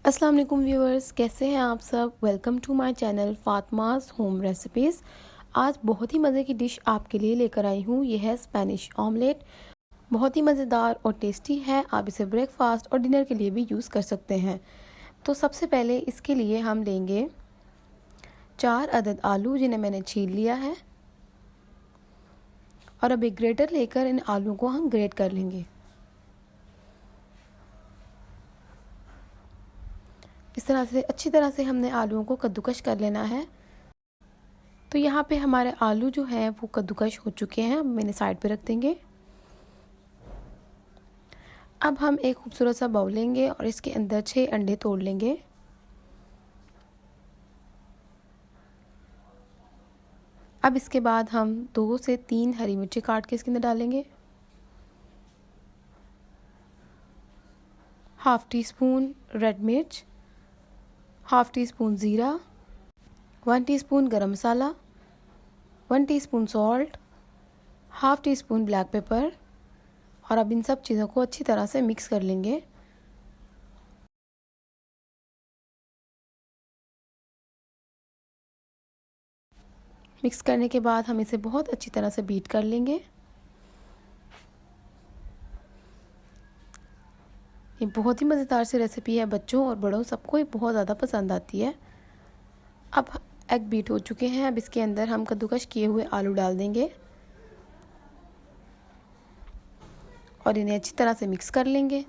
अस्सलाम वालेकुम व्यूअर्स, कैसे हैं आप सब। Welcome to my channel Fatima's home recipes. आज बहुत ही मज़े की डिश आपके लिए लेकर आई हूँ। यह है स्पेनिश ऑमलेट। बहुत ही मज़ेदार और टेस्टी है। आप इसे ब्रेकफास्ट और डिनर के लिए भी यूज़ कर सकते हैं। तो सबसे पहले इसके लिए हम लेंगे 4 अदद आलू, जिन्हें मैंने छील लिया है। और अब एक ग्रेटर लेकर इन आलू को हम ग्रेट कर लेंगे। इस तरह से अच्छी तरह से हमने आलूओं को कद्दूकश कर लेना है। तो यहाँ पे हमारे आलू जो हैं वो कद्दूकश हो चुके हैं। अब मैंने साइड पे रख देंगे। अब हम एक खूबसूरत सा बाउल लेंगे और इसके अंदर 6 अंडे तोड़ लेंगे। अब इसके बाद हम 2 से 3 हरी मिर्ची काट के इसके अंदर डालेंगे। हाफ़ टी स्पून रेड मिर्च, हाफ़ टी स्पून ज़ीरा, 1 टीस्पून गरम मसाला, 1 teaspoon salt, half tea spoon black pepper. और अब इन सब चीज़ों को अच्छी तरह से मिक्स कर लेंगे। मिक्स करने के बाद हम इसे बहुत अच्छी तरह से बीट कर लेंगे। ये बहुत ही मज़ेदार सी रेसिपी है। बच्चों और बड़ों सबको ये बहुत ज़्यादा पसंद आती है। अब एग बीट हो चुके हैं। अब इसके अंदर हम कद्दूकश किए हुए आलू डाल देंगे और इन्हें अच्छी तरह से मिक्स कर लेंगे।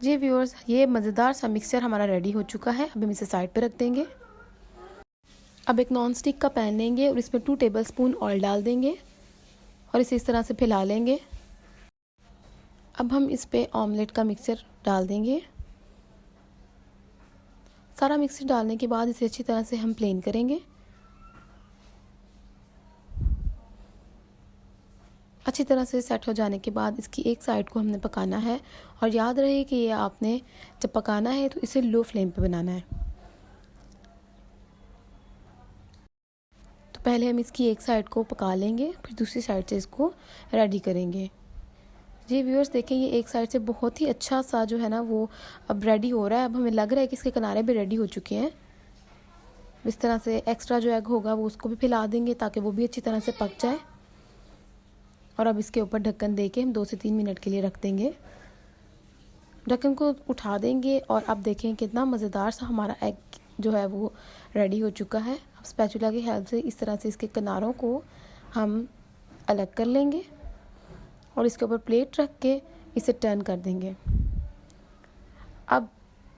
जी व्यूअर्स, ये मज़ेदार सा मिक्सचर हमारा रेडी हो चुका है। अब हम इसे साइड पे रख देंगे। अब एक नॉन स्टिक का पैन लेंगे और इसमें 2 टेबलस्पून ऑयल डाल देंगे और इसे इस तरह से फैला लेंगे। अब हम इस पे ऑमलेट का मिक्सचर डाल देंगे। सारा मिक्सचर डालने के बाद इसे अच्छी तरह से हम प्लेन करेंगे। अच्छी तरह से सेट हो जाने के बाद इसकी एक साइड को हमने पकाना है। और याद रहे कि ये आपने जब पकाना है तो इसे लो फ्लेम पे बनाना है। तो पहले हम इसकी एक साइड को पका लेंगे, फिर दूसरी साइड से इसको रेडी करेंगे। जी व्यूअर्स, देखें ये एक साइड से बहुत ही अच्छा सा जो है ना वो अब रेडी हो रहा है। अब हमें लग रहा है कि इसके किनारे भी रेडी हो चुके हैं। इस तरह से एक्स्ट्रा जो एग होगा वो उसको भी फैला देंगे ताकि वो भी अच्छी तरह से पक जाए। और अब इसके ऊपर ढक्कन दे के हम 2 से 3 मिनट के लिए रख देंगे। ढक्कन को उठा देंगे और अब देखें कितना मज़ेदार सा हमारा एग जो है वो रेडी हो चुका है। अब स्पैचुला की हेल्प से इस तरह से इसके किनारों को हम अलग कर लेंगे और इसके ऊपर प्लेट रख के इसे टर्न कर देंगे। अब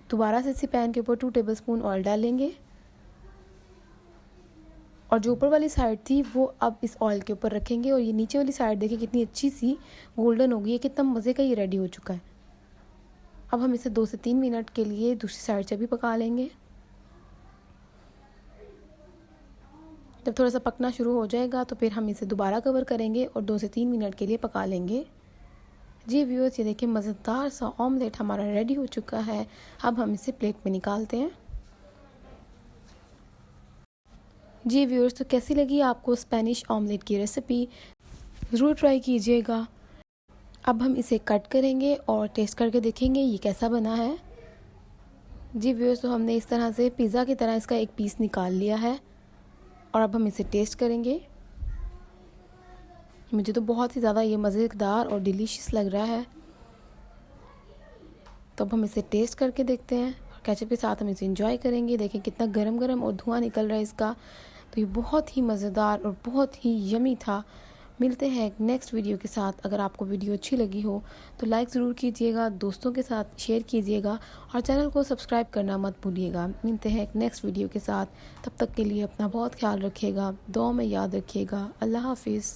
दोबारा से इसी पैन के ऊपर 2 टेबलस्पून ऑयल डालेंगे और जो ऊपर वाली साइड थी वो अब इस ऑयल के ऊपर रखेंगे। और ये नीचे वाली साइड देखिए कितनी अच्छी सी गोल्डन हो गई है। कितना मज़े का ये रेडी हो चुका है। अब हम इसे 2 से 3 मिनट के लिए दूसरी साइड से भी पका लेंगे। जब थोड़ा सा पकना शुरू हो जाएगा तो फिर हम इसे दोबारा कवर करेंगे और 2 से 3 मिनट के लिए पका लेंगे। जी व्यूअर्स, ये देखिए मज़ेदार सा ऑमलेट हमारा रेडी हो चुका है। अब हम इसे प्लेट में निकालते हैं। जी व्यूअर्स, तो कैसी लगी आपको स्पेनिश ऑमलेट की रेसिपी, ज़रूर ट्राई कीजिएगा। अब हम इसे कट करेंगे और टेस्ट करके देखेंगे ये कैसा बना है। जी व्यूअर्स, तो हमने इस तरह से पिज़्ज़ा की तरह इसका एक पीस निकाल लिया है और अब हम इसे टेस्ट करेंगे। मुझे तो बहुत ही ज़्यादा ये मज़ेदार और डिलीशियस लग रहा है। तो अब हम इसे टेस्ट करके देखते हैं और केचप के साथ हम इसे एंजॉय करेंगे। देखें कितना गरम गरम और धुआं निकल रहा है इसका। तो ये बहुत ही मज़ेदार और बहुत ही यमी था। मिलते हैं एक नेक्स्ट वीडियो के साथ। अगर आपको वीडियो अच्छी लगी हो तो लाइक ज़रूर कीजिएगा, दोस्तों के साथ शेयर कीजिएगा और चैनल को सब्सक्राइब करना मत भूलिएगा। मिलते हैं एक नेक्स्ट वीडियो के साथ। तब तक के लिए अपना बहुत ख्याल रखिएगा, दुआ में याद रखिएगा। अल्लाह हाफिज़।